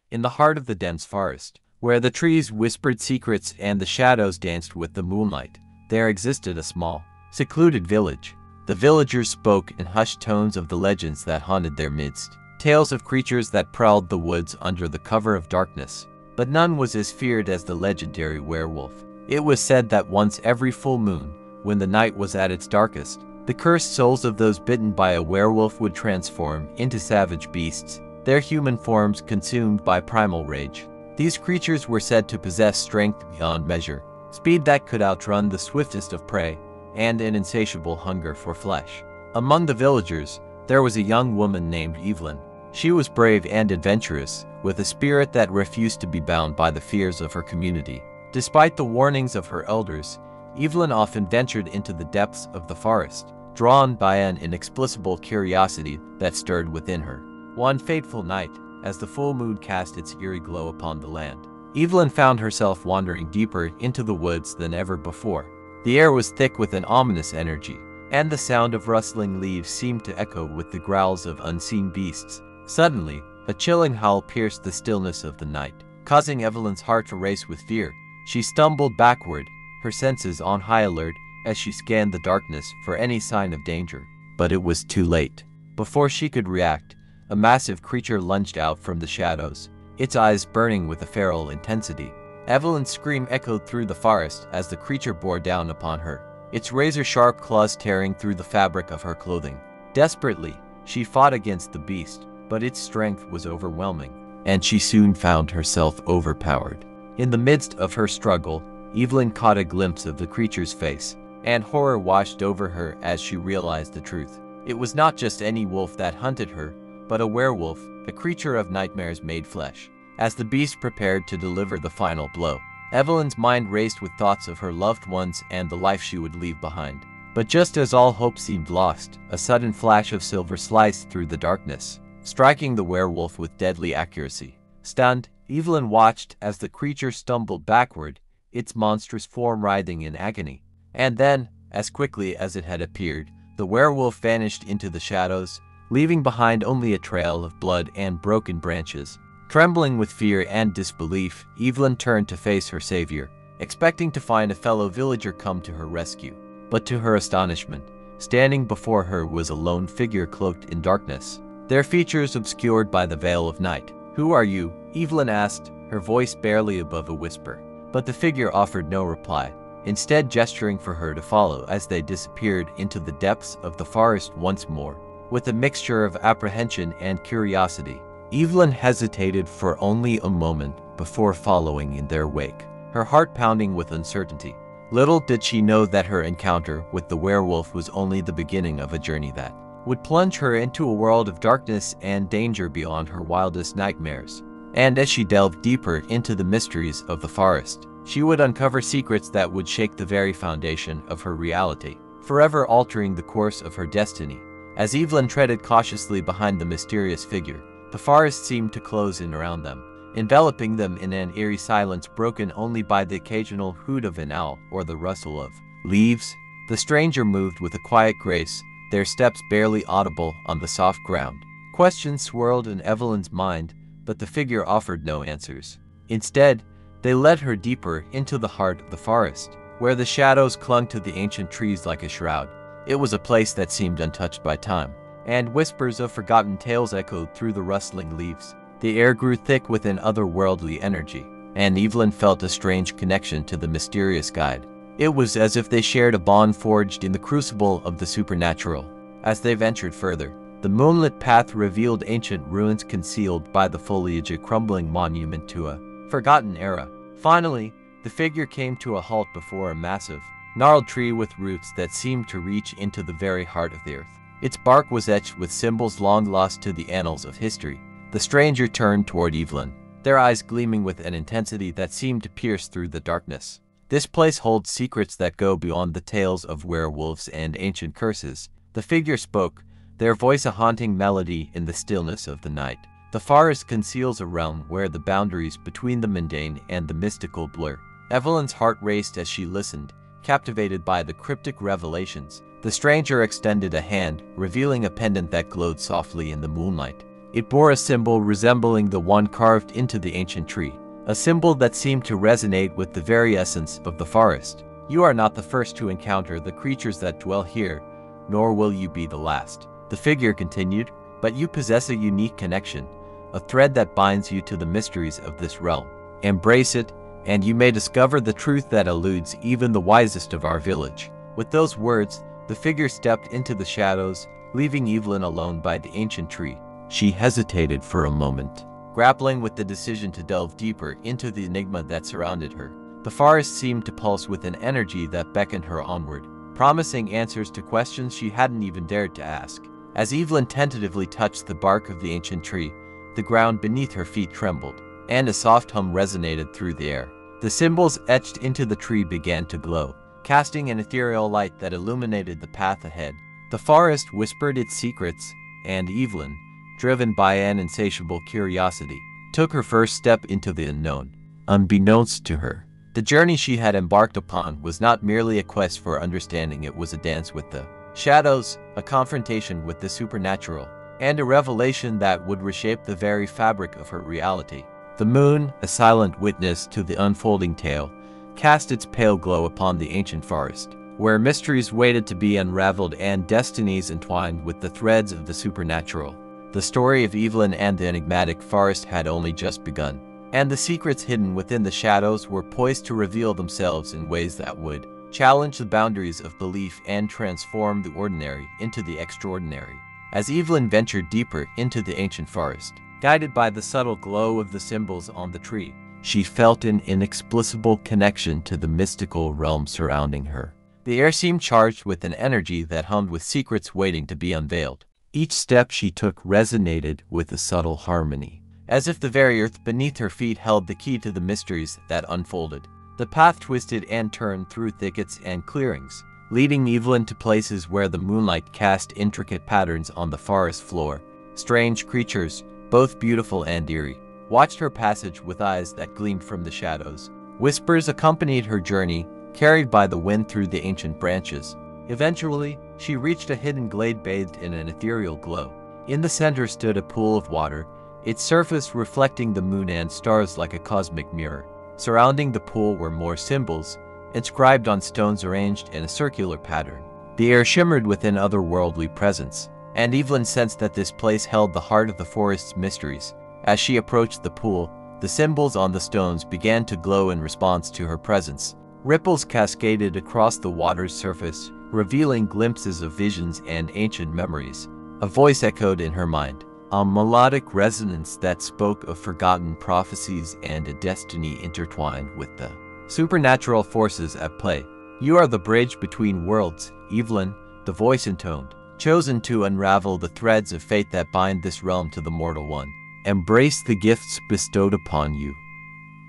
In the heart of the dense forest, where the trees whispered secrets and the shadows danced with the moonlight, there existed a small, secluded village. The villagers spoke in hushed tones of the legends that haunted their midst, tales of creatures that prowled the woods under the cover of darkness. But none was as feared as the legendary werewolf. It was said that once every full moon, when the night was at its darkest, the cursed souls of those bitten by a werewolf would transform into savage beasts, their human forms consumed by primal rage. These creatures were said to possess strength beyond measure, speed that could outrun the swiftest of prey, and an insatiable hunger for flesh. Among the villagers, there was a young woman named Evelyn. She was brave and adventurous, with a spirit that refused to be bound by the fears of her community. Despite the warnings of her elders, Evelyn often ventured into the depths of the forest, drawn by an inexplicable curiosity that stirred within her. One fateful night, as the full moon cast its eerie glow upon the land, Evelyn found herself wandering deeper into the woods than ever before. The air was thick with an ominous energy, and the sound of rustling leaves seemed to echo with the growls of unseen beasts. Suddenly, a chilling howl pierced the stillness of the night, causing Evelyn's heart to race with fear. She stumbled backward, her senses on high alert as she scanned the darkness for any sign of danger. But it was too late. Before she could react, a massive creature lunged out from the shadows, its eyes burning with a feral intensity. Evelyn's scream echoed through the forest as the creature bore down upon her, its razor-sharp claws tearing through the fabric of her clothing. Desperately, she fought against the beast, but its strength was overwhelming, and she soon found herself overpowered. In the midst of her struggle, Evelyn caught a glimpse of the creature's face, and horror washed over her as she realized the truth. It was not just any wolf that hunted her, but a werewolf, a creature of nightmares made flesh. As the beast prepared to deliver the final blow, Evelyn's mind raced with thoughts of her loved ones and the life she would leave behind. But just as all hope seemed lost, a sudden flash of silver sliced through the darkness, striking the werewolf with deadly accuracy. Stunned, Evelyn watched as the creature stumbled backward, its monstrous form writhing in agony. And then, as quickly as it had appeared, the werewolf vanished into the shadows, leaving behind only a trail of blood and broken branches. Trembling with fear and disbelief, Evelyn turned to face her savior, expecting to find a fellow villager come to her rescue. But to her astonishment, standing before her was a lone figure cloaked in darkness, their features obscured by the veil of night. "Who are you?" Evelyn asked, her voice barely above a whisper. But the figure offered no reply, instead gesturing for her to follow as they disappeared into the depths of the forest once more. With a mixture of apprehension and curiosity, Evelyn hesitated for only a moment before following in their wake, her heart pounding with uncertainty. Little did she know that her encounter with the werewolf was only the beginning of a journey that would plunge her into a world of darkness and danger beyond her wildest nightmares. And as she delved deeper into the mysteries of the forest, she would uncover secrets that would shake the very foundation of her reality, forever altering the course of her destiny. As Evelyn treaded cautiously behind the mysterious figure, the forest seemed to close in around them, enveloping them in an eerie silence broken only by the occasional hoot of an owl or the rustle of leaves. The stranger moved with a quiet grace, their steps barely audible on the soft ground. Questions swirled in Evelyn's mind, but the figure offered no answers. Instead, they led her deeper into the heart of the forest, where the shadows clung to the ancient trees like a shroud. It was a place that seemed untouched by time, and whispers of forgotten tales echoed through the rustling leaves. The air grew thick with an otherworldly energy, and Evelyn felt a strange connection to the mysterious guide. It was as if they shared a bond forged in the crucible of the supernatural. As they ventured further, the moonlit path revealed ancient ruins concealed by the foliage, a crumbling monument to a forgotten era. Finally, the figure came to a halt before a massive, gnarled tree with roots that seemed to reach into the very heart of the earth. Its bark was etched with symbols long lost to the annals of history. The stranger turned toward Evelyn, their eyes gleaming with an intensity that seemed to pierce through the darkness. "This place holds secrets that go beyond the tales of werewolves and ancient curses." The figure spoke, their voice a haunting melody in the stillness of the night. "The forest conceals a realm where the boundaries between the mundane and the mystical blur." Evelyn's heart raced as she listened, captivated by the cryptic revelations. The stranger extended a hand, revealing a pendant that glowed softly in the moonlight. It bore a symbol resembling the one carved into the ancient tree, a symbol that seemed to resonate with the very essence of the forest. You are not the first to encounter the creatures that dwell here, nor will you be the last, the figure continued, but you possess a unique connection, a thread that binds you to the mysteries of this realm. Embrace it, and you may discover the truth that eludes even the wisest of our village. With those words, the figure stepped into the shadows, leaving Evelyn alone by the ancient tree. She hesitated for a moment, grappling with the decision to delve deeper into the enigma that surrounded her. The forest seemed to pulse with an energy that beckoned her onward, promising answers to questions she hadn't even dared to ask. As Evelyn tentatively touched the bark of the ancient tree, the ground beneath her feet trembled, and a soft hum resonated through the air. The symbols etched into the tree began to glow, casting an ethereal light that illuminated the path ahead. The forest whispered its secrets, and Evelyn, driven by an insatiable curiosity, took her first step into the unknown. Unbeknownst to her, the journey she had embarked upon was not merely a quest for understanding, it was a dance with the shadows, a confrontation with the supernatural, and a revelation that would reshape the very fabric of her reality. The moon, a silent witness to the unfolding tale, cast its pale glow upon the ancient forest, where mysteries waited to be unraveled and destinies entwined with the threads of the supernatural. The story of Evelyn and the enigmatic forest had only just begun, and the secrets hidden within the shadows were poised to reveal themselves in ways that would challenge the boundaries of belief and transform the ordinary into the extraordinary. As Evelyn ventured deeper into the ancient forest, guided by the subtle glow of the symbols on the tree, she felt an inexplicable connection to the mystical realm surrounding her. The air seemed charged with an energy that hummed with secrets waiting to be unveiled. Each step she took resonated with a subtle harmony, as if the very earth beneath her feet held the key to the mysteries that unfolded. The path twisted and turned through thickets and clearings, leading Evelyn to places where the moonlight cast intricate patterns on the forest floor. Strange creatures, both beautiful and eerie, watched her passage with eyes that gleamed from the shadows. Whispers accompanied her journey, carried by the wind through the ancient branches. Eventually, she reached a hidden glade bathed in an ethereal glow. In the center stood a pool of water, its surface reflecting the moon and stars like a cosmic mirror. Surrounding the pool were more symbols, inscribed on stones arranged in a circular pattern. The air shimmered with an otherworldly presence, and Evelyn sensed that this place held the heart of the forest's mysteries. As she approached the pool, the symbols on the stones began to glow in response to her presence. Ripples cascaded across the water's surface, revealing glimpses of visions and ancient memories. A voice echoed in her mind, a melodic resonance that spoke of forgotten prophecies and a destiny intertwined with the supernatural forces at play. "You are the bridge between worlds, Evelyn," the voice intoned, "chosen to unravel the threads of fate that bind this realm to the mortal one. Embrace the gifts bestowed upon you,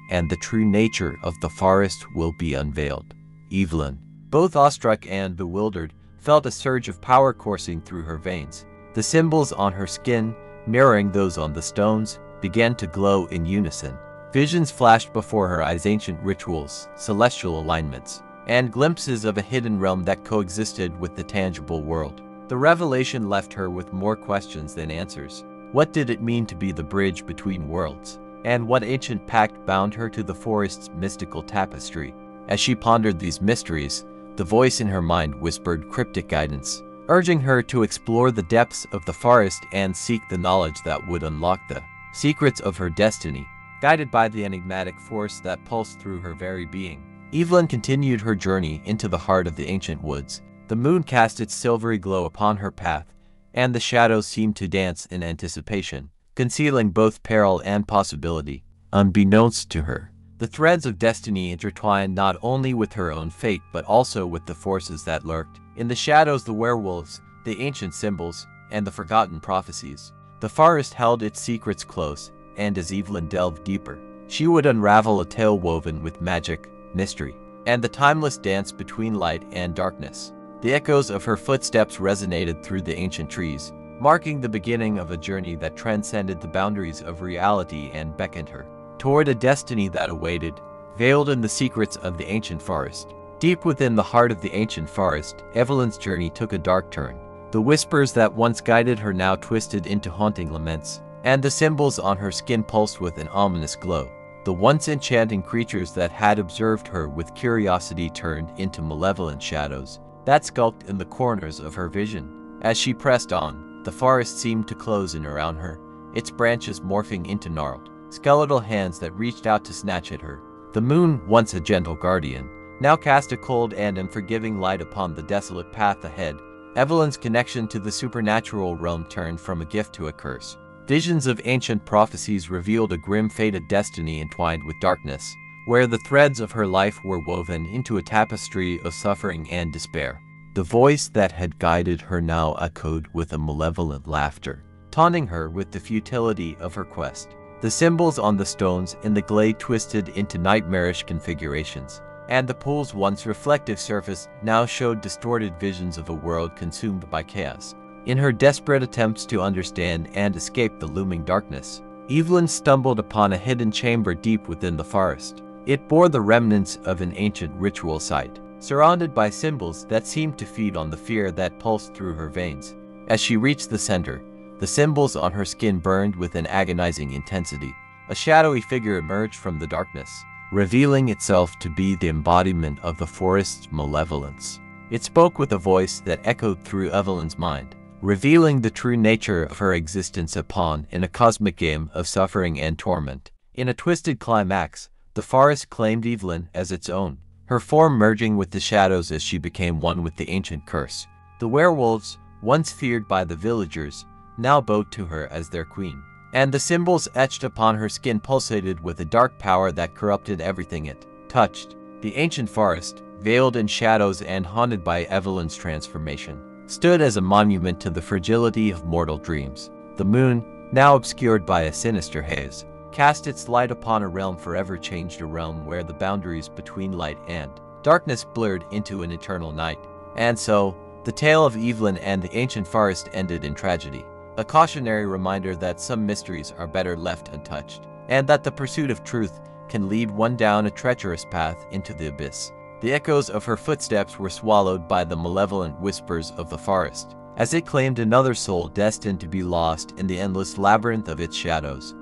and the true nature of the forest will be unveiled." Evelyn, both awestruck and bewildered, felt a surge of power coursing through her veins. The symbols on her skin, mirroring those on the stones, began to glow in unison. Visions flashed before her eyes, ancient rituals, celestial alignments, and glimpses of a hidden realm that coexisted with the tangible world. The revelation left her with more questions than answers. What did it mean to be the bridge between worlds? And what ancient pact bound her to the forest's mystical tapestry? As she pondered these mysteries, the voice in her mind whispered cryptic guidance, urging her to explore the depths of the forest and seek the knowledge that would unlock the secrets of her destiny. Guided by the enigmatic force that pulsed through her very being, Evelyn continued her journey into the heart of the ancient woods. The moon cast its silvery glow upon her path, and the shadows seemed to dance in anticipation, concealing both peril and possibility. Unbeknownst to her, the threads of destiny intertwined not only with her own fate but also with the forces that lurked in the shadows, the werewolves, the ancient symbols, and the forgotten prophecies. The forest held its secrets close, and as Evelyn delved deeper, she would unravel a tale woven with magic, mystery, and the timeless dance between light and darkness. The echoes of her footsteps resonated through the ancient trees, marking the beginning of a journey that transcended the boundaries of reality and beckoned her toward a destiny that awaited, veiled in the secrets of the ancient forest. Deep within the heart of the ancient forest, Evelyn's journey took a dark turn. The whispers that once guided her now twisted into haunting laments, and the symbols on her skin pulsed with an ominous glow. The once enchanting creatures that had observed her with curiosity turned into malevolent shadows that skulked in the corners of her vision. As she pressed on, the forest seemed to close in around her, its branches morphing into gnarled, skeletal hands that reached out to snatch at her. The moon, once a gentle guardian, now cast a cold and unforgiving light upon the desolate path ahead. Evelyn's connection to the supernatural realm turned from a gift to a curse. Visions of ancient prophecies revealed a grim fated destiny entwined with darkness, where the threads of her life were woven into a tapestry of suffering and despair. The voice that had guided her now echoed with a malevolent laughter, taunting her with the futility of her quest. The symbols on the stones in the glade twisted into nightmarish configurations, and the pool's once reflective surface now showed distorted visions of a world consumed by chaos. In her desperate attempts to understand and escape the looming darkness, Evelyn stumbled upon a hidden chamber deep within the forest. It bore the remnants of an ancient ritual site, surrounded by symbols that seemed to feed on the fear that pulsed through her veins. As she reached the center, the symbols on her skin burned with an agonizing intensity. A shadowy figure emerged from the darkness, revealing itself to be the embodiment of the forest's malevolence. It spoke with a voice that echoed through Evelyn's mind, revealing the true nature of her existence a pawn in a cosmic game of suffering and torment. In a twisted climax, the forest claimed Evelyn as its own, her form merging with the shadows as she became one with the ancient curse. The werewolves, once feared by the villagers, now bowed to her as their queen, and the symbols etched upon her skin pulsated with a dark power that corrupted everything it touched. The ancient forest, veiled in shadows and haunted by Evelyn's transformation, stood as a monument to the fragility of mortal dreams. The moon, now obscured by a sinister haze, cast its light upon a realm forever changed, a realm where the boundaries between light and darkness blurred into an eternal night. And so, the tale of Evelyn and the ancient forest ended in tragedy, a cautionary reminder that some mysteries are better left untouched, and that the pursuit of truth can lead one down a treacherous path into the abyss. The echoes of her footsteps were swallowed by the malevolent whispers of the forest, as it claimed another soul destined to be lost in the endless labyrinth of its shadows.